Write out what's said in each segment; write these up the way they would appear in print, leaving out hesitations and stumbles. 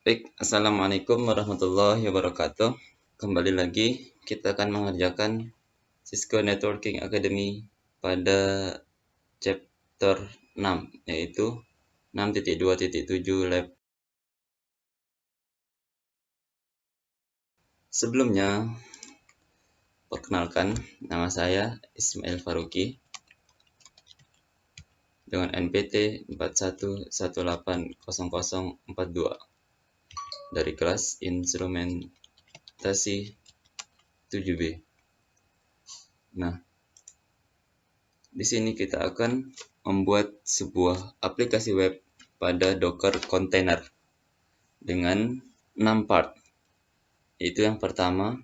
Baik, Assalamualaikum warahmatullahi wabarakatuh. Kembali lagi, kita akan mengerjakan Cisco Networking Academy pada chapter 6, yaitu 6.2.7 Lab. Sebelumnya, perkenalkan, nama saya Ismail Faruqi dengan NPT 41180042 dari kelas Instrumentasi 7B. Nah, di sini kita akan membuat sebuah aplikasi web pada Docker container dengan 6 part. Yaitu yang pertama,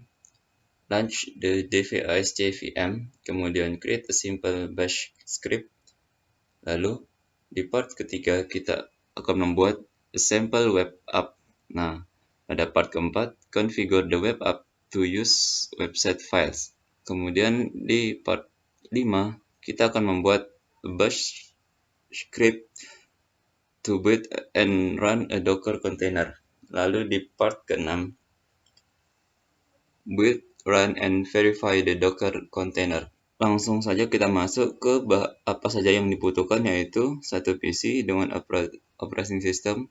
launch the dvast VM, kemudian create a simple bash script. Lalu di part ketiga kita akan membuat a sample web app. Nah, pada part keempat, configure the web app to use website files. Kemudian di part 5 kita akan membuat bash script to build and run a Docker container. Lalu di part ke-6, build, run, and verify the Docker container. Langsung saja kita masuk ke apa saja yang dibutuhkan, yaitu satu PC dengan operating system,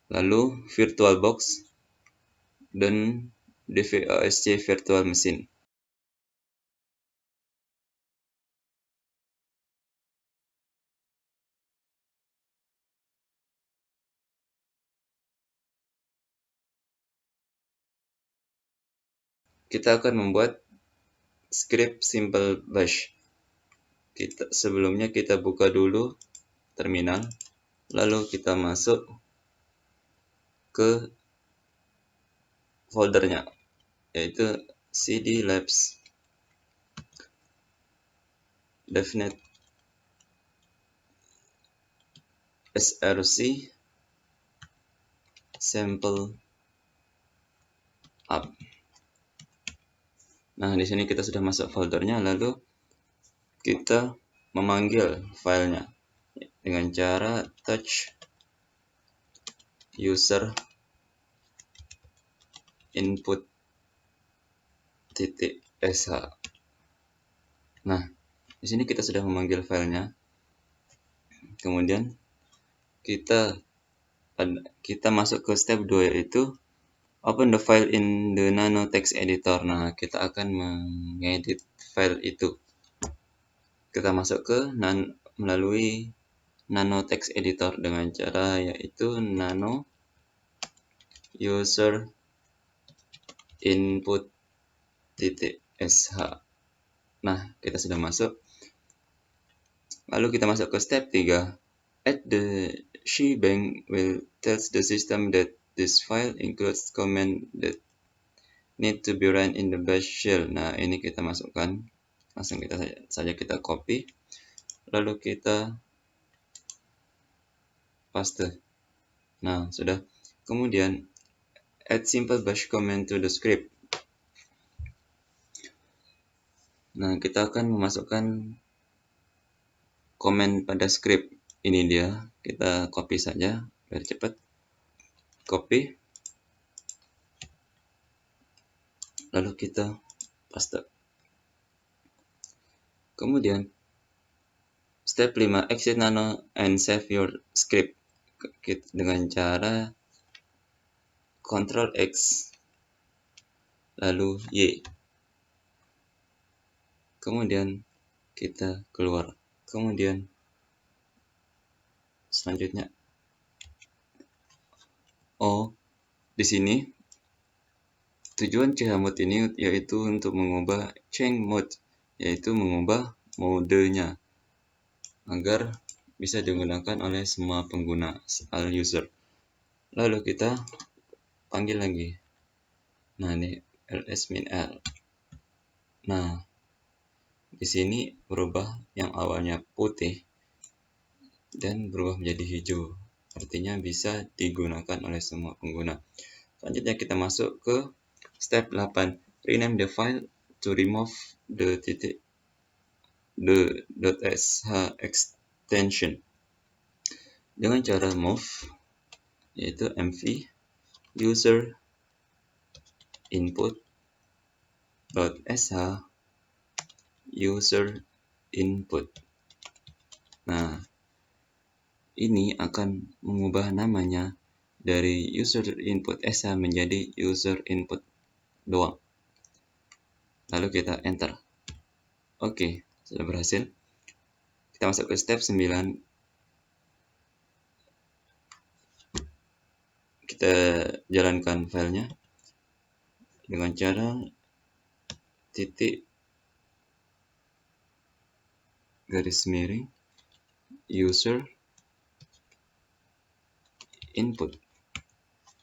lalu VirtualBox, dan dvast virtual machine. Kita akan membuat script simple bash. Sebelumnya kita buka dulu terminal, lalu kita masuk ke foldernya, yaitu cd labs devnet src sample app. Nah, di sini kita sudah masuk foldernya, lalu kita memanggil filenya dengan cara touch user input.sh. Nah, di sini kita sudah memanggil filenya. Kemudian kita masuk ke step 2, yaitu open the file in the nano text editor. Nah, kita akan mengedit file itu. Kita masuk ke melalui nano text editor dengan cara yaitu nano user input.sh. Nah, kita sudah masuk. Lalu kita masuk ke step 3. Add the shebang will tells the system that this file includes command that need to be run in the bash shell. Nah, ini kita masukkan. Langsung kita copy. Lalu kita paste. Nah, sudah. Kemudian add simple bash command to the script. Nah, kita akan memasukkan komen pada script. Ini dia. Kita copy saja biar cepat. Copy. Lalu kita paste. Kemudian step 5, exit nano and save your script dengan cara Ctrl X lalu Y. Kemudian kita keluar. Kemudian selanjutnya di sini tujuan chmod ini yaitu untuk mengubah change mode, yaitu mengubah modenya agar bisa digunakan oleh semua pengguna all user. Lalu kita panggil lagi. Nah, ini ls-l. Nah, di sini berubah yang awalnya putih dan berubah menjadi hijau. Artinya bisa digunakan oleh semua pengguna. Selanjutnya kita masuk ke step 8. Rename the file to remove the .sh extension. Dengan cara move yaitu mv user input .sh user input. Nah, ini akan mengubah namanya dari user input sh menjadi user input doang. Lalu kita enter. Oke, sudah berhasil. Kita masuk ke step 9. Kita jalankan filenya dengan cara titik garis miring user input.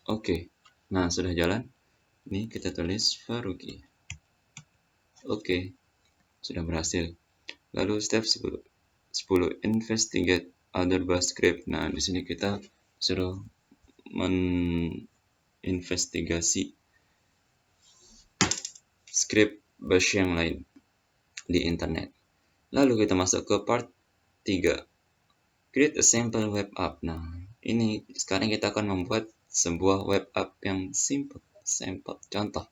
Oke, nah sudah jalan. Ini kita tulis Faruqi. Oke, sudah berhasil. Lalu step 10 investigate other bash script. Nah, di sini kita suruh meninvestigasi script bash yang lain di internet. Lalu kita masuk ke part 3. Create a sample web app. Nah, ini sekarang kita akan membuat sebuah web app yang simple. Sampel contoh.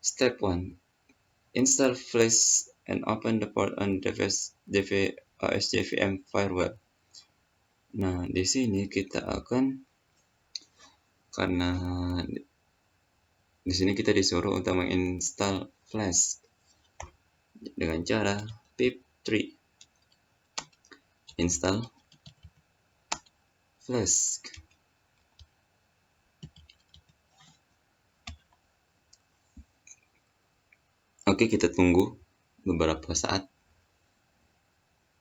Step 1. Install Flash and open the port on SJVM firewall. Nah, di sini kita akan, karena di sini kita disuruh untuk menginstal Flash dengan cara pip3 install Flash. Oke, kita tunggu beberapa saat.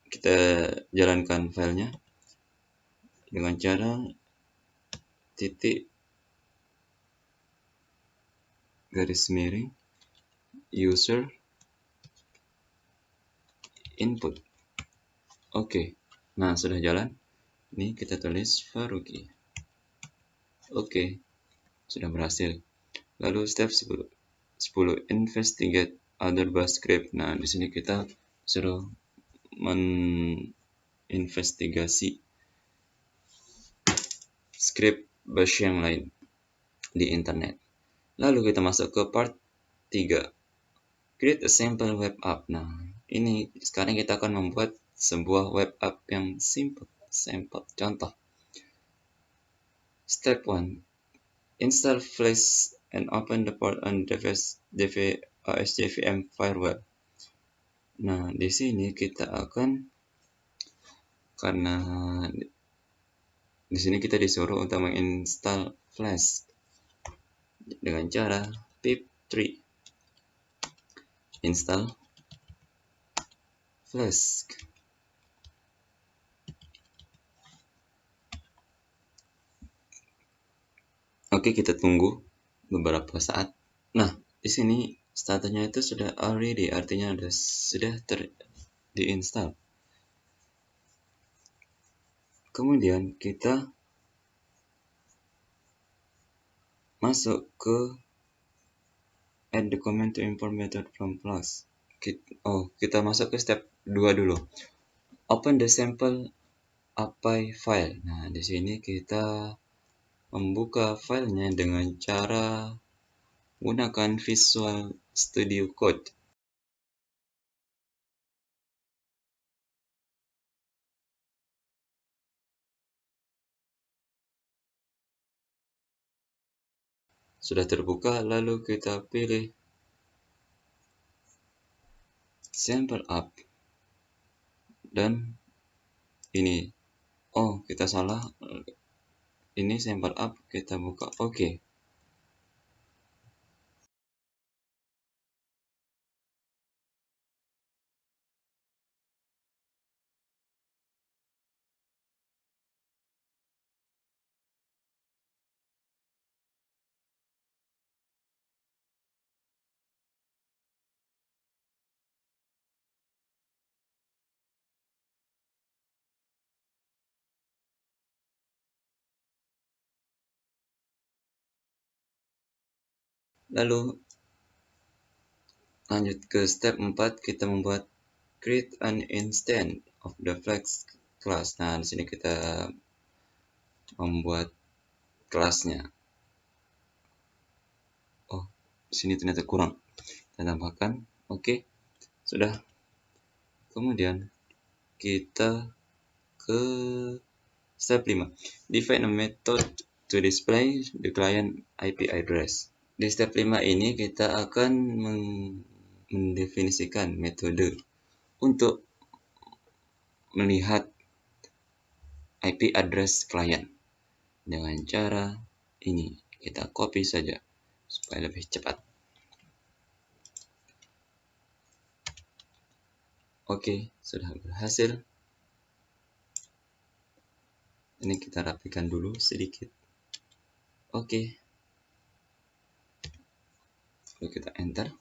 Kita jalankan filenya dengan cara titik garis miring user input. Oke, nah sudah jalan. Ini kita tulis Faruqi. Oke, sudah berhasil. Lalu step 10 investigate other bash script. Nah, di sini kita suruh meninvestigasi script bash yang lain di internet. Lalu kita masuk ke part 3. Create a sample web app. Nah, ini sekarang kita akan membuat sebuah web app yang simple. Sampel contoh. Step 1. Install Flash and open the port on SJVM firewall. Nah, di sini kita akan, karena di sini kita disuruh untuk menginstal Flash dengan cara pip3 install Flash. Oke, kita tunggu beberapa saat. Nah, di sini statusnya itu sudah already, artinya sudah diinstal. Kemudian kita masuk ke add the comment to import method from Flash. Kita masuk ke step 2 dulu. Open the sample API file. Nah, di sini kita membuka filenya dengan cara gunakan Visual Studio Code. Sudah terbuka, lalu kita pilih sample app. Dan ini, kita salah. Ini sample app, kita buka. Oke. Lalu lanjut ke step 4, kita membuat create an instance of the Flex class. Nah, di sini kita membuat kelasnya. Oh, sini ternyata kurang. Kita tambahkan. Oke, sudah. Kemudian kita ke step 5. Define a method to display the client IP address. Di step 5 ini kita akan mendefinisikan metode untuk melihat IP address klien. Dengan cara ini, kita copy saja supaya lebih cepat. Oke, sudah berhasil. Ini kita rapikan dulu sedikit. Oke. Lalu kita enter.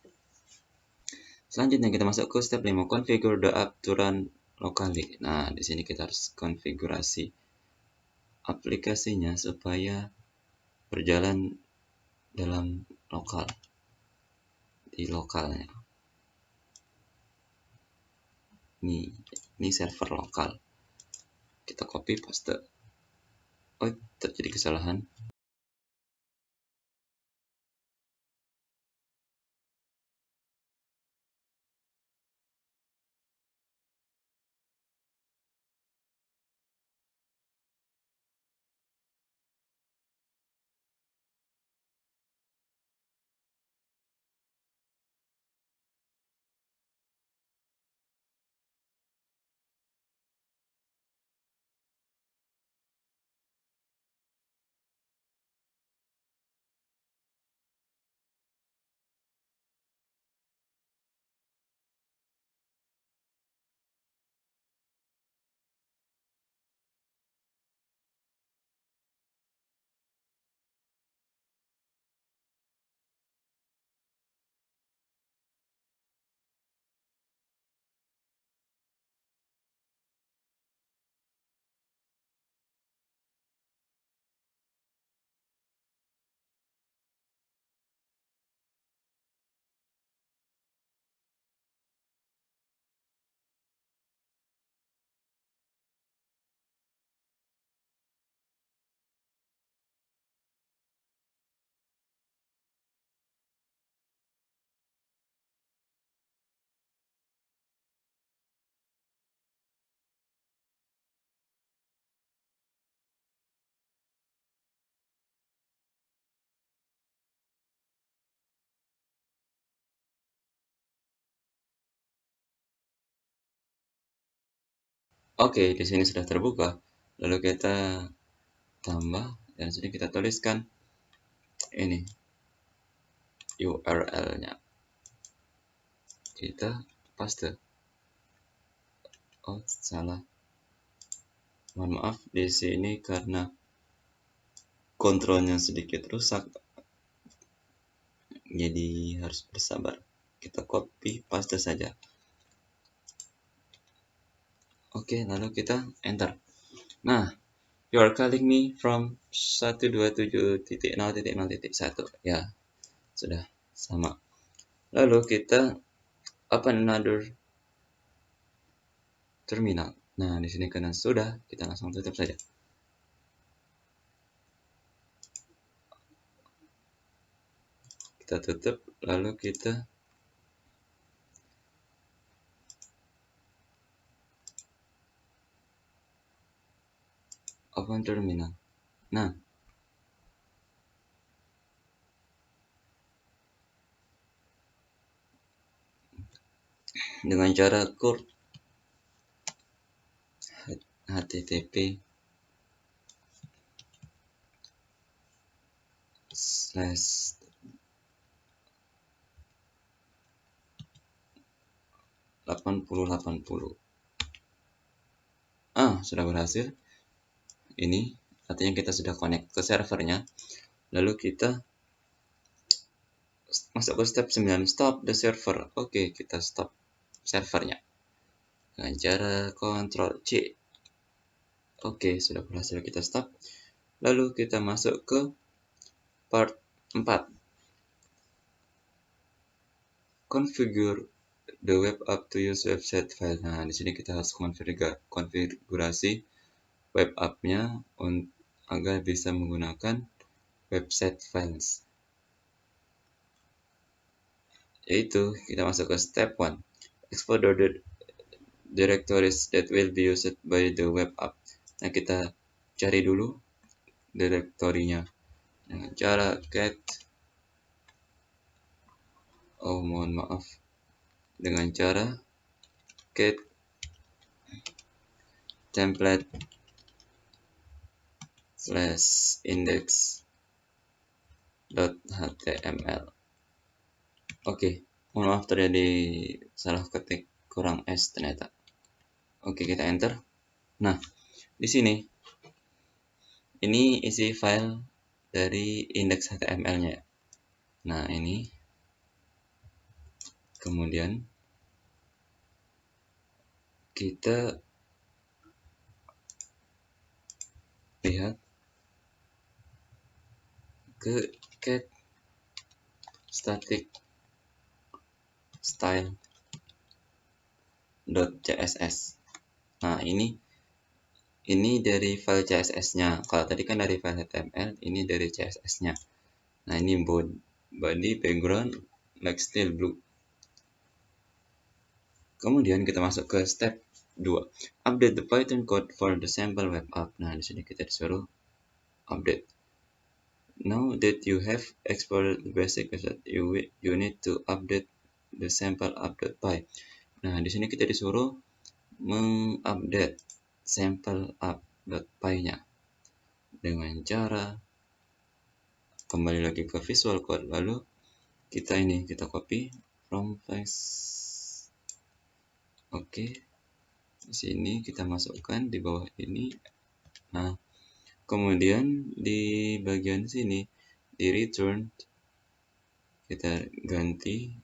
Selanjutnya kita masuk ke step 5, configure the app to run locally. Nah, di sini kita harus konfigurasi aplikasinya supaya berjalan dalam lokal, di lokalnya. Ini server lokal. Kita copy paste. Oh, terjadi kesalahan. Oke, di sini sudah terbuka. Lalu kita tambah dan sini kita tuliskan ini URL-nya. Kita paste. Oh, salah. Mohon maaf di sini karena kontrolnya sedikit rusak. Jadi harus bersabar. Kita copy paste saja. Oke, lalu kita enter. Nah, you are calling me from 127.0.0.1. Ya, sudah sama. Lalu kita open another terminal. Nah, di sini karena sudah, kita langsung tutup saja. Kita tutup, lalu kita open terminal. Nah, dengan cara code http slash sudah berhasil. Ini artinya kita sudah connect ke servernya. Lalu kita masuk ke step 9, stop the server. Oke, kita stop servernya dengan cara Ctrl C. Oke, sudah berhasil kita stop. Lalu kita masuk ke part 4, configure the web app to use website file. Nah, di sini kita harus konfigurasi web app-nya agar bisa menggunakan website files. Yaitu kita masuk ke step 1. Export the directories that will be used by the web app. Nah, kita cari dulu direktorinya dengan cara dengan cara cat template /index.html. Oke, mohon maaf terjadi salah ketik, kurang S ternyata. Oke, kita enter. Nah, di sini ini isi file dari index.html-nya. Nah, ini kemudian kita lihat ke cat static style.css. Nah, ini dari file CSS-nya. Kalau tadi kan dari file HTML, ini dari CSS-nya. Nah, ini body background like style blue. Kemudian kita masuk ke step 2. Update the Python code for the sample web app. Nah, di sini kita disuruh update. Now that you have exported the basic method, you need to update the sample app.py. Nah, di sini kita disuruh mengupdate sample app.py-nya dengan cara kembali lagi ke Visual Code, lalu kita copy from place. Oke, di sini kita masukkan di bawah ini. Nah, kemudian di bagian sini di return kita ganti,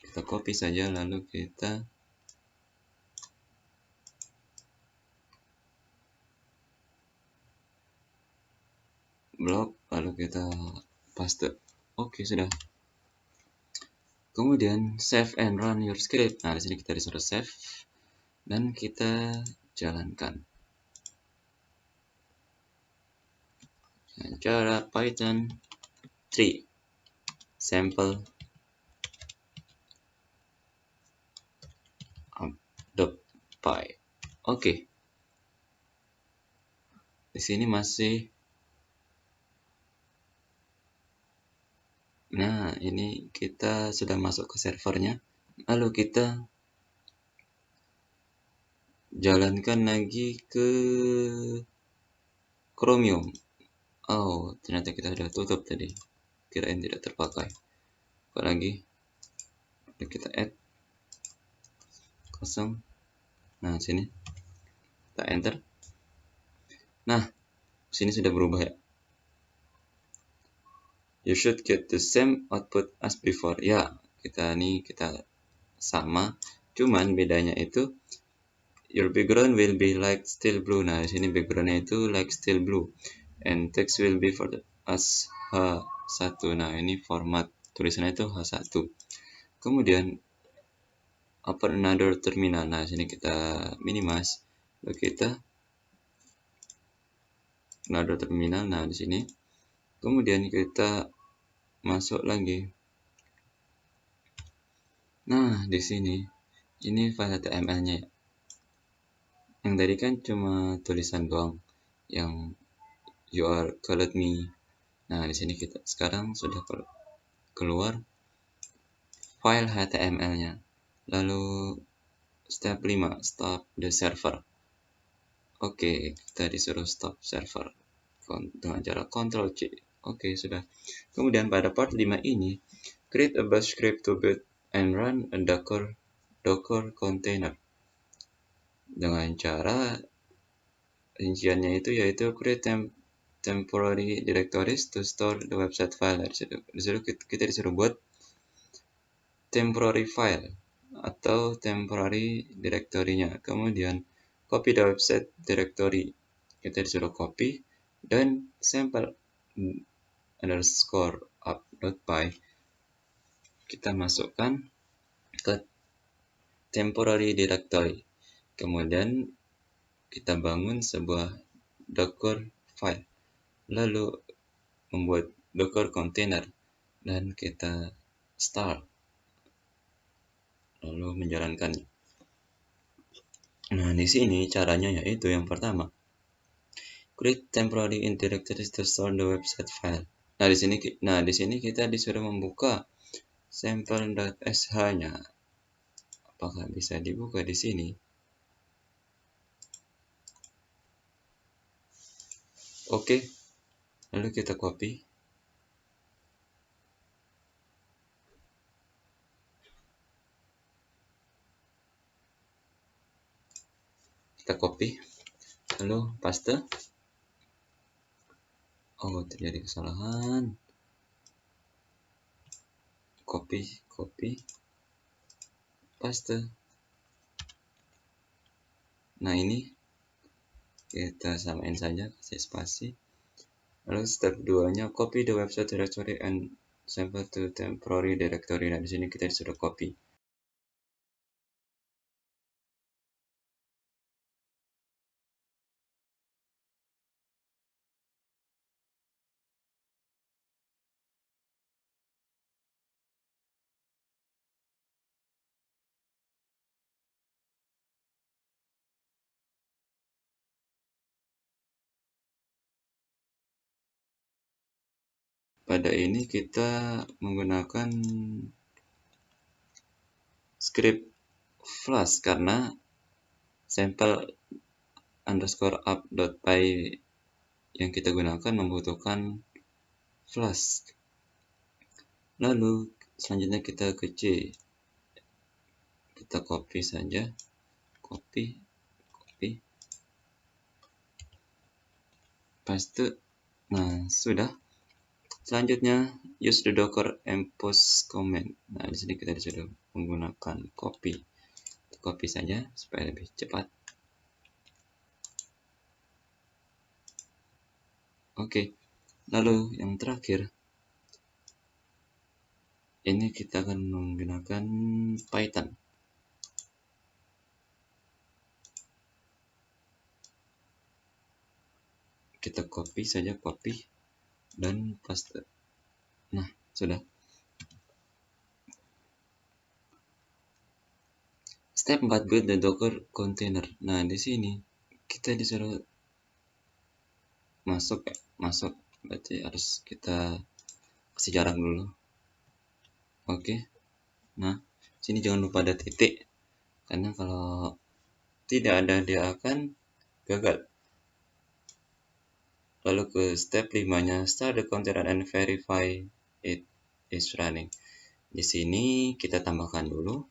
kita copy saja, lalu kita blok, lalu kita paste. Oke, sudah. Kemudian save and run your script. Nah, di sini kita disuruh save dan kita jalankan dengan cara Python 3 sample app.py. Oke. Di sini masih. Nah, ini kita sudah masuk ke servernya. Lalu kita jalankan lagi ke Chromium. Oh, ternyata kita sudah tutup tadi. Kirain tidak terpakai. Buka lagi. Lalu kita add kosong. Nah, sini kita enter. Nah, sini sudah berubah ya. You should get the same output as before. Ya, kita sama, cuman bedanya itu your background will be like steel blue. Nah, di sini backgroundnya itu like steel blue, and text will be for as H1. Nah, ini format tulisannya itu H1. Kemudian open another terminal. Nah, sini kita minimize, lalu kita another terminal. Nah, di sini kemudian kita masuk lagi. Nah, di sini ini file HTML-nya. Yang tadi kan cuma tulisan doang, yang you are called me. Nah, di sini kita sekarang sudah keluar file HTML-nya. Lalu step 5, stop the server. Oke, kita disuruh stop server dengan cara Ctrl C. Oke, sudah. Kemudian pada part 5 ini, create a bash script to build and run a Docker container. Dengan cara rinciannya itu yaitu create temporary directories to store the website file. Kita disuruh buat temporary file atau temporary directory-nya. Kemudian copy the website directory. Kita disuruh copy dan sample underscore app.py kita masukkan ke temporary directory. Kemudian kita bangun sebuah docker file, lalu membuat docker container, dan kita start, lalu menjalankannya. Nah, di sini caranya yaitu yang pertama, create temporary directories to store the website file. Nah, di sini kita disuruh membuka sample.sh-nya. Apakah bisa dibuka di sini? Oke, lalu kita copy. Lalu paste. Oh, terjadi kesalahan. Copy, paste. Nah, ini kita samain saja, kasih spasi. Lalu step 2-nya, copy the website directory and sample to temporary directory. Nah, di sini kita disuruh copy. Pada ini kita menggunakan script flash karena sample _up.py yang kita gunakan membutuhkan flash. Lalu selanjutnya kita ke C, kita copy saja, copy, paste. Nah, sudah. Selanjutnya use the docker import command. Nah, di sini kita disuruh menggunakan copy saja supaya lebih cepat. Oke, lalu yang terakhir, ini kita akan menggunakan Python. Kita copy dan paste. Nah, sudah. Step 4, build the docker container. Nah, di sini kita disuruh masuk, berarti harus kita kasih jarak dulu. Oke. Nah, sini jangan lupa ada titik, karena kalau tidak ada dia akan gagal. Lalu ke step 5-nya, start the container and verify it is running. Di sini kita tambahkan dulu.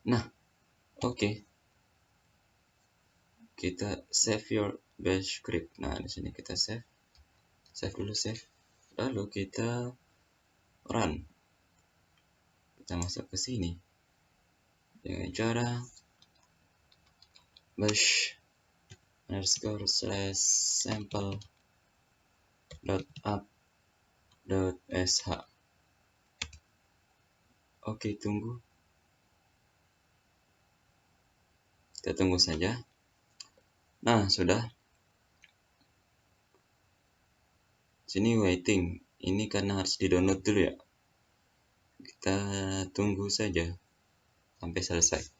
Nah, oke. Kita save your bash script. Nah, di sini kita save dulu. Lalu kita run. Kita masuk ke sini dengan cara bash _sample.up.sh. Oke, tunggu. Kita tunggu saja. Nah, sudah. Sini waiting. Ini karena harus di-download dulu ya. Kita tunggu saja sampai selesai.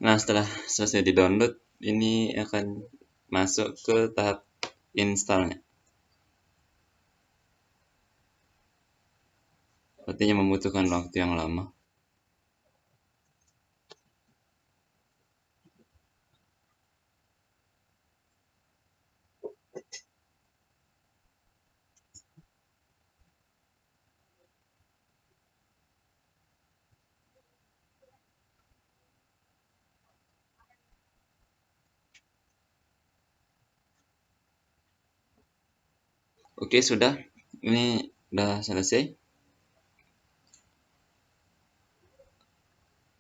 Nah, setelah selesai di-download, ini akan masuk ke tahap installnya. Artinya membutuhkan waktu yang lama. Oke, sudah. Ini udah selesai.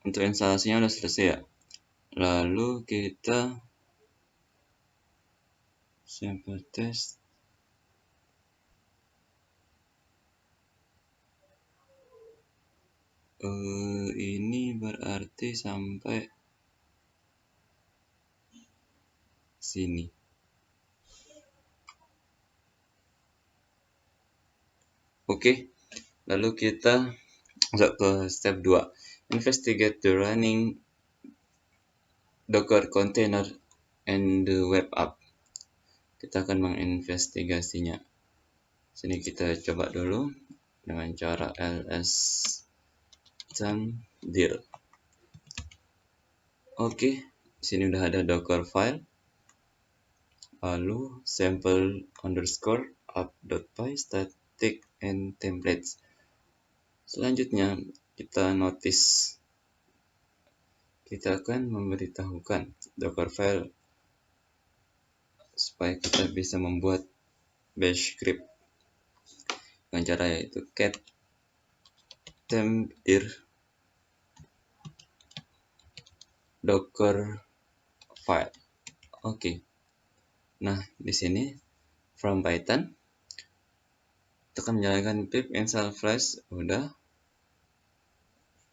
Untuk instalasinya udah selesai ya. Lalu kita sample test. Ini berarti sampai sini. Oke, lalu kita masuk ke step 2. Investigate the running Docker container and the web app. Kita akan menginvestigasinya. Sini kita coba dulu dengan cara ls dir. Oke, sini udah ada docker file. Lalu sample underscore app.py static and templates. Selanjutnya kita notice, kita akan memberitahukan docker file supaya kita bisa membuat bash script dengan cara yaitu cat temp-dir docker file. Oke. Nah, di sini from Python kita akan menjalankan pip install flash, udah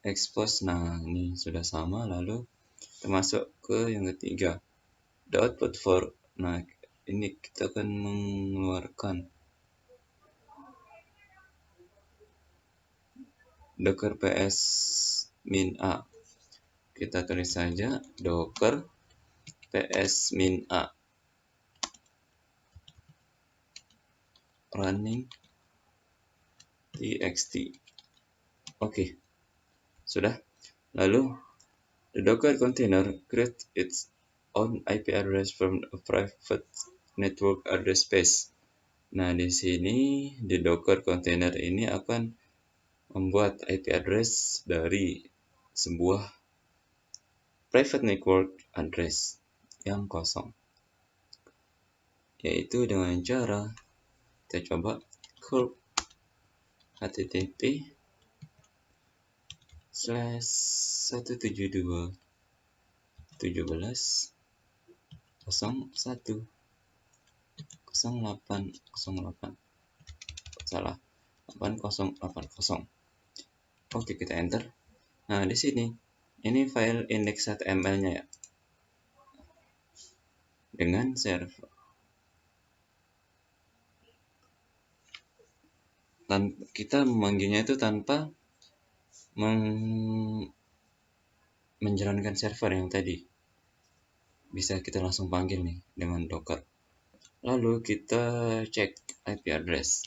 expose. Nah, ini sudah sama. Lalu kita masuk ke yang ketiga, the output for. Nah, ini kita akan mengeluarkan docker ps min a. Kita tulis saja docker ps min a running txt. Oke, sudah. Lalu the Docker container creates its own IP address from a private network address space. Nah, di sini di Docker container ini akan membuat IP address dari sebuah private network address yang kosong, yaitu dengan cara kita coba curl http://172.168.08 salah 8080. Oke, kita enter. Nah, di sini ini file index.html-nya ya, dengan server. Dan kita memanggilnya itu tanpa menjalankan server yang tadi. Bisa kita langsung panggil nih dengan docker. Lalu kita cek IP address.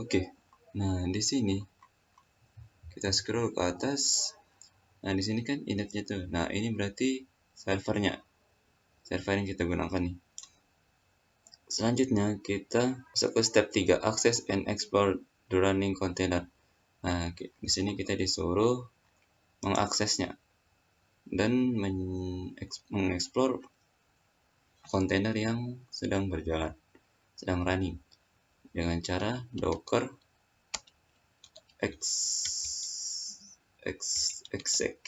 Oke. Nah, di sini kita scroll ke atas. Nah, di sini kan initnya tuh. Nah, ini berarti servernya. Server yang kita gunakan nih. Selanjutnya kita masuk ke step 3, access and explore the running container. Nah, di sini kita disuruh mengaksesnya dan mengeksplor kontainer yang sedang berjalan, sedang running, dengan cara docker exec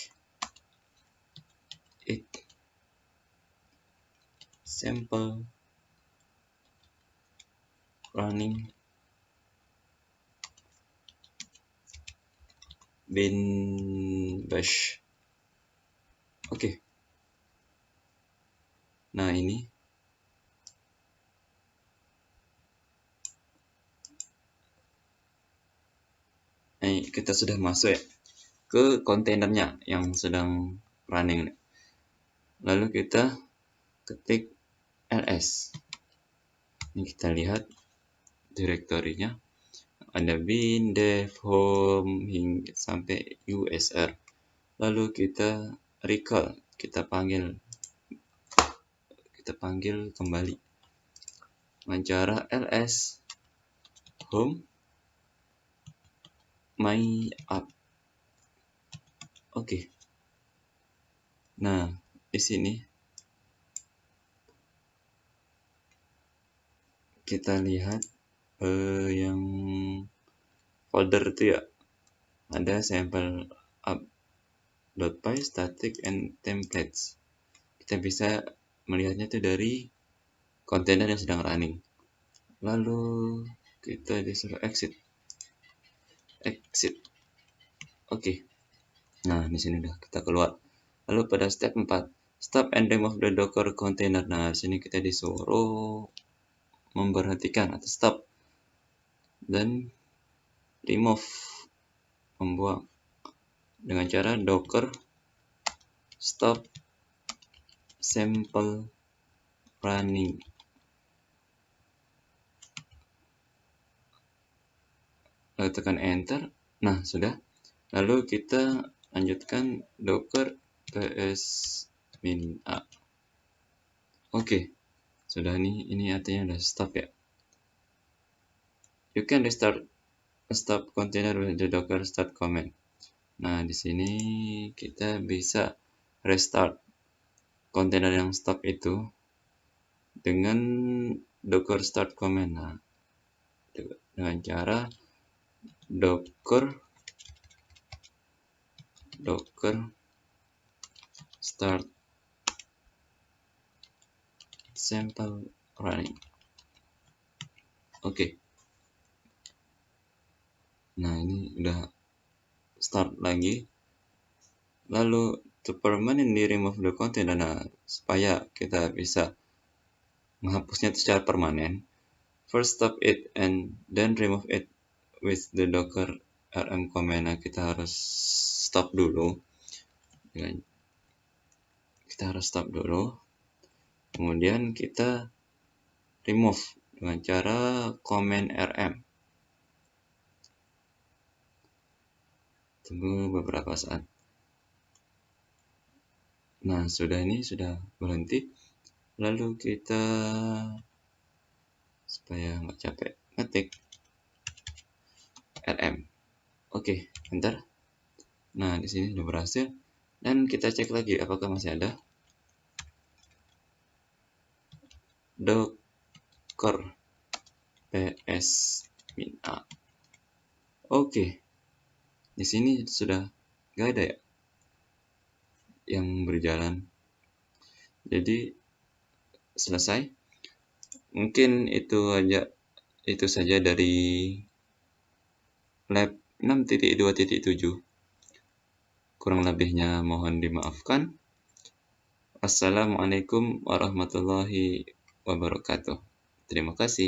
it sample running bin bash. Oke. Nah, ini kita sudah masuk ya ke kontainernya yang sedang running. Lalu kita ketik ls. Ini kita lihat direktorinya ada bin, dev, home hingga sampai usr. Lalu kita recall, kita panggil kembali dengan cara ls home my app. Oke. Nah, di sini kita lihat yang folder itu ya, ada sample app.py, static and templates. Kita bisa melihatnya itu dari kontainer yang sedang running. Lalu kita disuruh exit. Oke. Nah, di sini udah kita keluar. Lalu pada step 4, stop and remove the docker container. Nah, di sini kita disuruh memberhentikan atau stop dan remove, membuang dengan cara docker stop sample running. Lalu tekan enter. Nah, sudah. Lalu kita lanjutkan docker ps-a. Oke. Sudah nih, ini artinya udah stop ya. You can restart a stop container with the docker start command. Nah, di sini kita bisa restart kontainer yang stop itu dengan docker start command. Nah, dengan cara docker start sample running. Oke. Nah, ini udah start lagi. Lalu to permanently remove the container. Nah, supaya kita bisa menghapusnya secara permanen, first stop it and then remove it with the docker rm command. Nah, kita harus stop dulu. Kemudian kita remove dengan cara command rm. Tunggu beberapa saat. Nah, sudah berhenti. Lalu kita, supaya nggak capek, ngetik rm. Oke, enter. Nah, di sini sudah berhasil. Dan kita cek lagi apakah masih ada docker ps-a. Oke, di sini sudah nggak ada ya yang berjalan. Jadi selesai. Mungkin itu saja dari lab 6.2.7. Kurang lebihnya mohon dimaafkan. Assalamualaikum warahmatullahi wabarakatuh. Terima kasih.